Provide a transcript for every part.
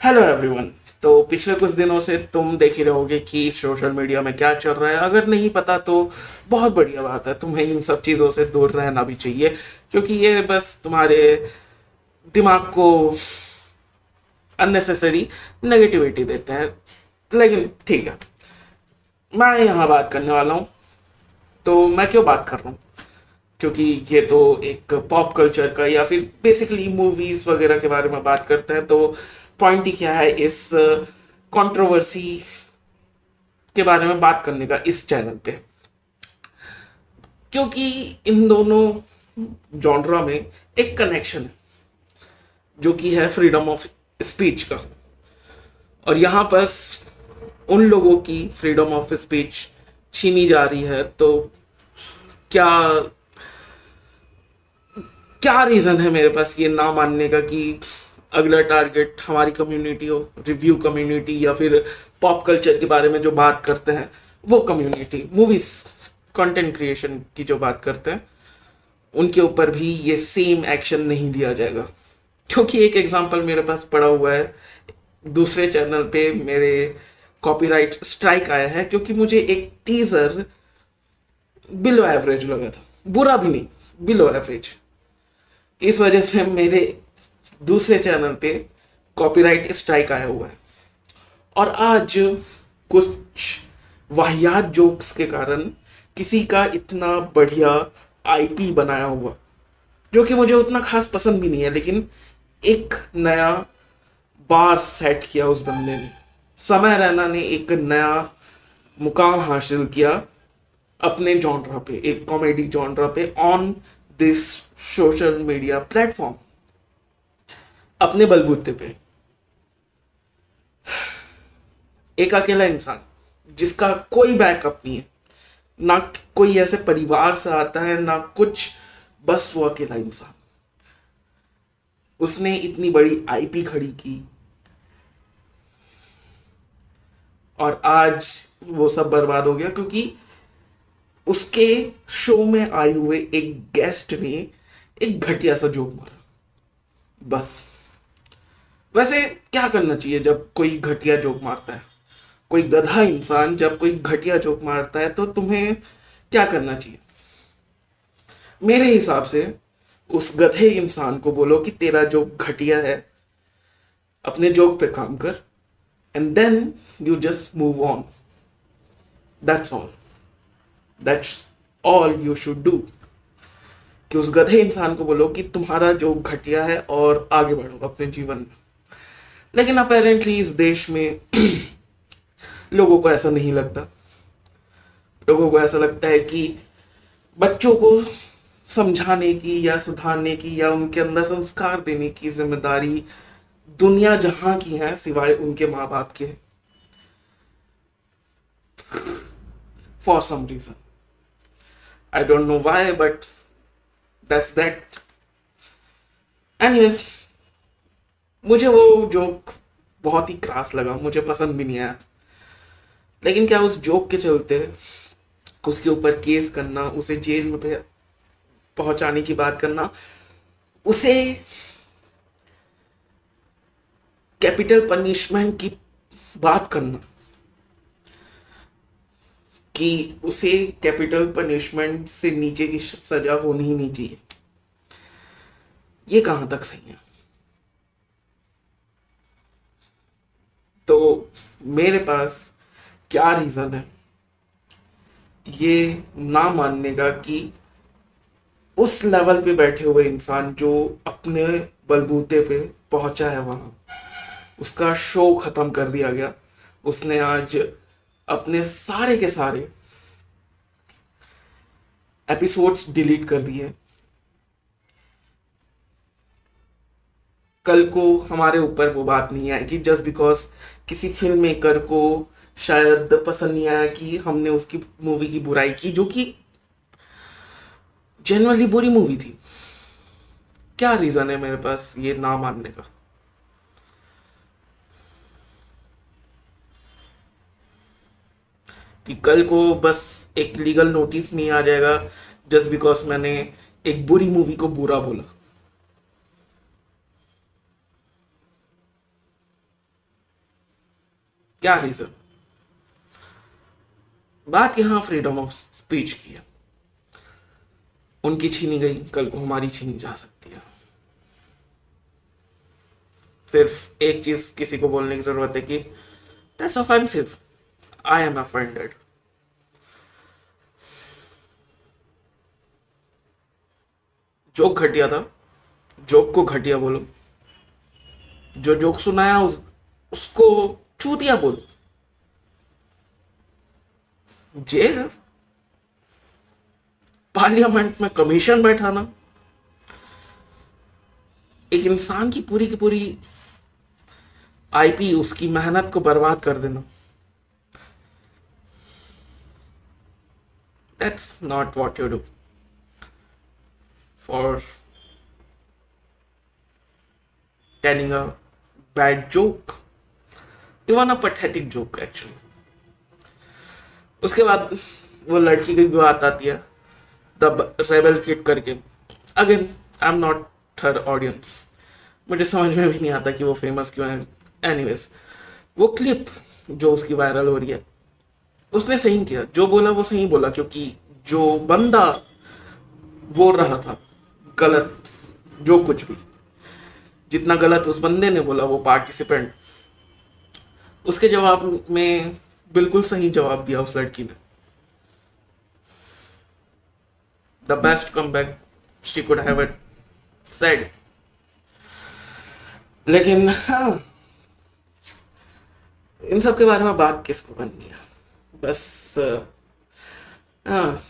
Hello everyone. तो पिछले कुछ दिनों से तुम देख ही रहोगे कि सोशल मीडिया में क्या चल रहा है। अगर नहीं पता तो बहुत बढ़िया बात है, तुम्हें इन सब चीज़ों से दूर रहना भी चाहिए, क्योंकि ये बस तुम्हारे दिमाग को अननेसेसरी नेगेटिविटी देते हैं। लेकिन ठीक है, मैं यहाँ बात करने वाला हूँ। तो मैं क्यों बात कर रहा हूँ? क्योंकि ये तो एक पॉप कल्चर का या फिर बेसिकली मूवीज वगैरह के बारे में बात करते हैं। तो पॉइंट ही क्या है इस कंट्रोवर्सी के बारे में बात करने का इस चैनल पे? क्योंकि इन दोनों जॉनरा में एक कनेक्शन है, जो कि है फ्रीडम ऑफ स्पीच का। और यहाँ पर उन लोगों की फ्रीडम ऑफ स्पीच छीनी जा रही है। तो क्या क्या रीजन है मेरे पास ये ना मानने का कि अगला टारगेट हमारी कम्युनिटी हो, रिव्यू कम्युनिटी या फिर पॉप कल्चर के बारे में जो बात करते हैं वो कम्युनिटी, मूवीज कंटेंट क्रिएशन की जो बात करते हैं उनके ऊपर भी ये सेम एक्शन नहीं लिया जाएगा। क्योंकि एक एग्जांपल मेरे पास पड़ा हुआ है, दूसरे चैनल पे मेरे कॉपीराइट स्ट्राइक आया है क्योंकि मुझे एक टीजर बिलो एवरेज लगा था, बुरा भी नहीं, बिलो एवरेज। इस वजह से मेरे दूसरे चैनल पे कॉपीराइट स्ट्राइक आया हुआ है। और आज कुछ वाहियात जोक्स के कारण किसी का इतना बढ़िया आईपी बनाया हुआ, जो कि मुझे उतना खास पसंद भी नहीं है, लेकिन एक नया बार सेट किया उस बंदे ने। समय रैना ने एक नया मुकाम हासिल किया अपने जॉनरा पे, एक कॉमेडी जॉनरा पे, on this social media platform, अपने बलबूते पे। एक अकेला इंसान जिसका कोई बैकअप नहीं है, ना कोई ऐसे परिवार से आता है ना कुछ, बस वो अकेला इंसान, उसने इतनी बड़ी आईपी खड़ी की और आज वो सब बर्बाद हो गया क्योंकि उसके शो में आए हुए एक गेस्ट ने एक घटिया सा जोक मारा, बस। वैसे क्या करना चाहिए जब कोई घटिया जोक मारता है? कोई गधा इंसान जब कोई घटिया जोक मारता है तो तुम्हें क्या करना चाहिए? मेरे हिसाब से उस गधे इंसान को बोलो कि तेरा जोक घटिया है, अपने जोक पे काम कर, and then you just move on. That's all, that's all you should do. कि उस गधे इंसान को बोलो कि तुम्हारा जोक घटिया है और आगे बढ़ो अपने जीवन में। लेकिन अपेरेंटली इस देश में लोगों को ऐसा नहीं लगता। लोगों को ऐसा लगता है कि बच्चों को समझाने की या सुधारने की या उनके अंदर संस्कार देने की जिम्मेदारी दुनिया जहां की है सिवाय उनके माँ बाप के, for some reason. I don't know why, but that's that. Anyways, मुझे वो जोक बहुत ही क्रास लगा, मुझे पसंद भी नहीं आया। लेकिन क्या उस जोक के चलते उसके ऊपर केस करना, उसे जेल में पहुंचाने की बात करना, उसे कैपिटल पनिशमेंट की बात करना कि उसे कैपिटल पनिशमेंट से नीचे की सजा होनी ही नहीं चाहिए, ये कहां तक सही है? तो मेरे पास क्या रीजन है ये ना मानने का कि उस लेवल पे बैठे हुए इंसान जो अपने बलबूते पे पहुंचा है वहां, उसका शो खत्म कर दिया गया। उसने आज अपने सारे के सारे एपिसोड्स डिलीट कर दिए। कल को हमारे ऊपर वो बात नहीं आएगी जस्ट बिकॉज किसी फिल्म मेकर को शायद पसंद नहीं आया कि हमने उसकी मूवी की बुराई की, जो कि जेन्युइनली बुरी मूवी थी। क्या रीजन है मेरे पास ये ना मानने का? कि कल को बस एक लीगल नोटिस नहीं आ जाएगा जस्ट बिकॉज मैंने एक बुरी मूवी को बुरा बोला। क्या रीजन? बात यहां फ्रीडम ऑफ स्पीच की है। उनकी छीनी गई, कल को हमारी छीनी जा सकती है। सिर्फ एक चीज किसी को बोलने की जरूरत है कि that's offensive, I am offended. Joke घटिया था, जोक को घटिया बोलो। जो जोक सुनाया उसको चूतिया बोलो। जेल, पार्लियामेंट में कमीशन बैठाना, एक इंसान की पूरी आईपी, उसकी मेहनत को बर्बाद कर देना, that's not what you do for telling a bad joke, even a pathetic joke actually. उसके बाद वो लड़की की भी बात आती है, द रेबल किड करके। Again I am not her audience, मुझे समझ में भी नहीं आता कि वो फेमस क्यों है। एनीवेज, वो क्लिप जो उसकी वायरल हो रही है, उसने सही किया, जो बोला वो सही बोला, क्योंकि जो बंदा बोल रहा था गलत, जो कुछ भी जितना गलत उस बंदे ने बोला, वो पार्टिसिपेंट, उसके जवाब में बिल्कुल सही जवाब दिया उस लड़की ने। The best comeback she could have it said. लेकिन हाँ, इन सब के बारे में बात किसको करनी है? बस हाँ,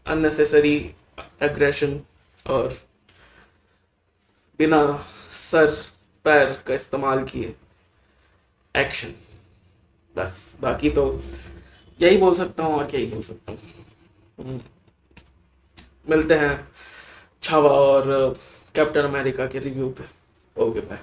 अननेसेसरी एग्रेशन और बिना सर पैर का इस्तेमाल किए एक्शन, बस। बाकी तो यही बोल सकता हूँ, और क्या ही बोल सकता हूँ। मिलते हैं छावा और कैप्टन अमेरिका के रिव्यू पे। Okay bye.